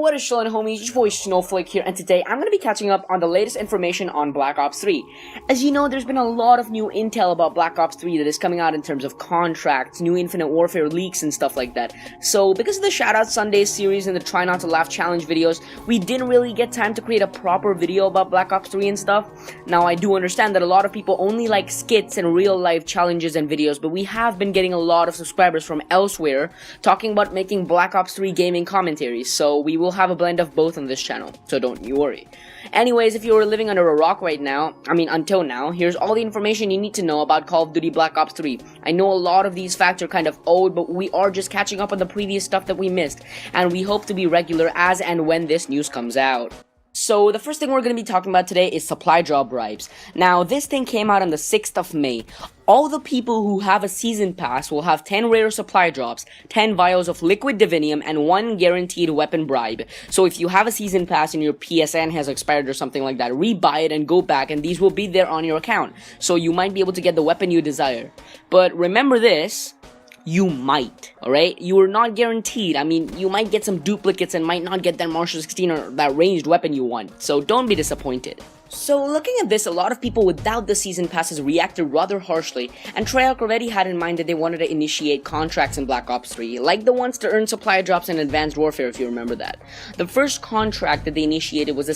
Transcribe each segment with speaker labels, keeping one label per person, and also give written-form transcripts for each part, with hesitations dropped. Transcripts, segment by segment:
Speaker 1: What is chillin', homies? It's your boy Snowflake here, and today I'm going to be catching up on the latest information on Black Ops 3. As you know, there's been a lot of new intel about Black Ops 3 that is coming out in terms of contracts, new Infinite Warfare leaks, and stuff like that. So, because of the Shoutout Sunday series and the Try Not to Laugh challenge videos, we didn't really get time to create a proper video about Black Ops 3 and stuff. Now, I do understand that a lot of people only like skits and real-life challenges and videos, but we have been getting a lot of subscribers from elsewhere talking about making Black Ops 3 gaming commentaries, so we will have a blend of both on this channel, so don't you worry. Anyways, if you're living under a rock right now, until now, here's all the information you need to know about Call of Duty Black Ops 3. I know a lot of these facts are kind of old, but we are just catching up on the previous stuff that we missed, and we hope to be regular as and when this news comes out. So, the first thing we're going to be talking about today is supply drop bribes. Now, this thing came out on the 6th of May. All the people who have a season pass will have 10 rare supply drops, 10 vials of liquid divinium, and 1 guaranteed weapon bribe. So if you have a season pass and your PSN has expired or something like that, rebuy it and go back, and these will be there on your account. So you might be able to get the weapon you desire. But remember this, you might, alright? You are not guaranteed. You might get some duplicates and might not get that Marshall 16 or that ranged weapon you want. So don't be disappointed. So looking at this, a lot of people without the season passes reacted rather harshly, and Treyarch already had in mind that they wanted to initiate contracts in Black Ops 3, like the ones to earn supply drops in Advanced Warfare, if you remember that. The first contract that they initiated was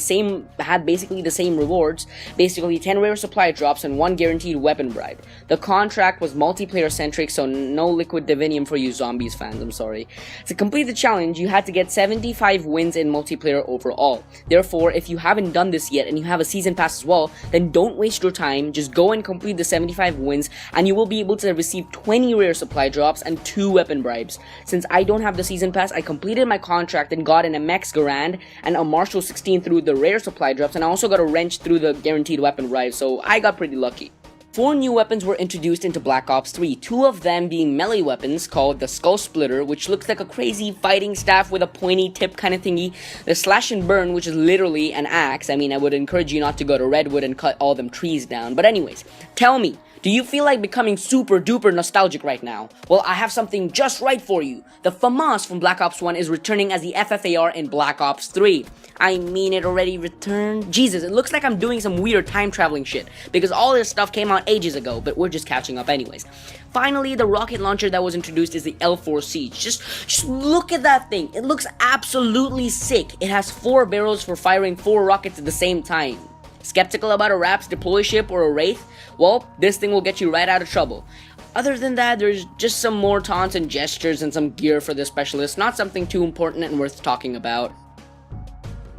Speaker 1: had basically the same rewards, basically 10 rare supply drops and 1 guaranteed weapon bribe. The contract was multiplayer centric, so no liquid divinium for you zombies fans, I'm sorry. To complete the challenge, you had to get 75 wins in multiplayer overall. Therefore, if you haven't done this yet and you have a season pass as well, then don't waste your time, just go and complete the 75 wins and you will be able to receive 20 rare supply drops and 2 weapon bribes. Since I don't have the season pass, I completed my contract and got an MX Garand and a Marshall 16 through the rare supply drops, and I also got a wrench through the guaranteed weapon bribe, so I got pretty lucky. 4 new weapons were introduced into Black Ops 3, 2 of them being melee weapons called the Skull Splitter, which looks like a crazy fighting staff with a pointy tip kind of thingy, the Slash and Burn, which is literally an axe. I would encourage you not to go to Redwood and cut all them trees down, but anyways, tell me, do you feel like becoming super duper nostalgic right now? Well, I have something just right for you. The FAMAS from Black Ops 1 is returning as the FFAR in Black Ops 3. It already returned? Jesus, it looks like I'm doing some weird time traveling shit, because all this stuff came out ages ago, but we're just catching up anyways. Finally, the rocket launcher that was introduced is the L4 Siege. Just look at that thing. It looks absolutely sick. It has 4 barrels for firing 4 rockets at the same time. Skeptical about a RAPS deploy ship or a Wraith? Well, this thing will get you right out of trouble. Other than that, there's just some more taunts and gestures and some gear for the specialist, not something too important and worth talking about.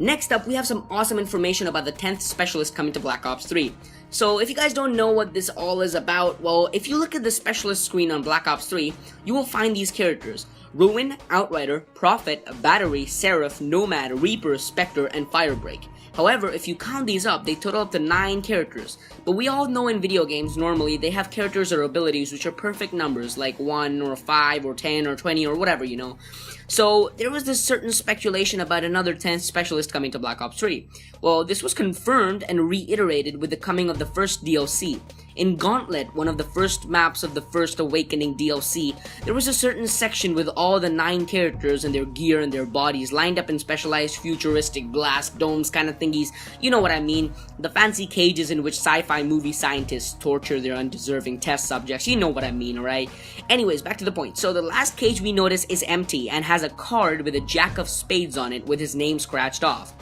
Speaker 1: Next up, we have some awesome information about the 10th specialist coming to Black Ops 3. So, if you guys don't know what this all is about, well, if you look at the specialist screen on Black Ops 3, you will find these characters: Ruin, Outrider, Prophet, Battery, Seraph, Nomad, Reaper, Spectre, and Firebreak. However, if you count these up, they total up to 9 characters. But we all know in video games, normally, they have characters or abilities which are perfect numbers, like 1 or 5 or 10 or 20 or whatever, you know. So, there was this certain speculation about another 10th specialist coming to Black Ops 3. Well, this was confirmed and reiterated with the coming of the first DLC. In Gauntlet, one of the first maps of the First Awakening DLC, there was a certain section with all the 9 characters and their gear and their bodies lined up in specialized futuristic glass domes kind of thingies. You know what I mean? The fancy cages in which sci-fi movie scientists torture their undeserving test subjects. You know what I mean, alright? Anyways, back to the point. So the last cage we notice is empty and has a card with a Jack of Spades on it with his name scratched off.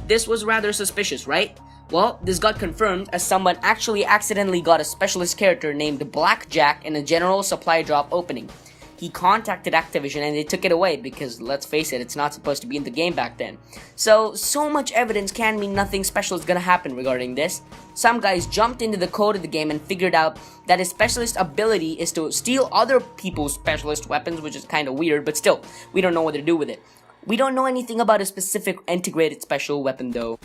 Speaker 1: This was rather suspicious, right? Well, this got confirmed as someone actually accidentally got a specialist character named Blackjack in a general supply drop opening. He contacted Activision and they took it away because, let's face it, it's not supposed to be in the game back then. So much evidence can mean nothing special is gonna happen regarding this. Some guys jumped into the code of the game and figured out that his specialist ability is to steal other people's specialist weapons, which is kinda weird, but still, we don't know what to do with it. We don't know anything about a specific integrated special weapon though.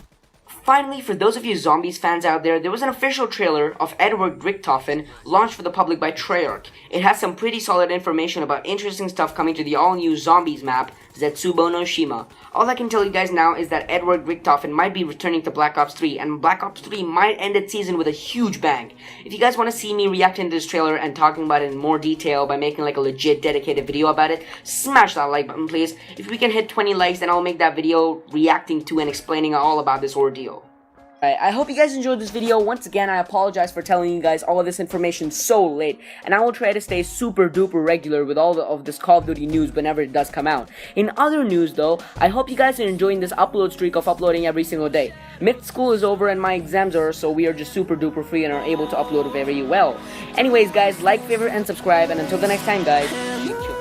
Speaker 1: Finally, for those of you zombies fans out there was an official trailer of Edward Richtofen launched for the public by Treyarch. It has some pretty solid information about interesting stuff coming to the all-new Zombies map, Zetsubo no Shima. All I can tell you guys now is that Edward Richtofen might be returning to Black Ops 3, and Black Ops 3 might end its season with a huge bang. If you guys want to see me reacting to this trailer and talking about it in more detail by making like a legit dedicated video about it, smash that like button please. If we can hit 20 likes, then I'll make that video reacting to and explaining all about this ordeal. I hope you guys enjoyed this video. Once again, I apologize for telling you guys all of this information so late, and I will try to stay super duper regular with all of this Call of Duty news whenever it does come out. In other news though, I hope you guys are enjoying this upload streak of uploading every single day. Mid school is over and my exams are, so we are just super duper free and are able to upload very well. Anyways guys, like, favorite, and subscribe, and until the next time guys, keep chilling.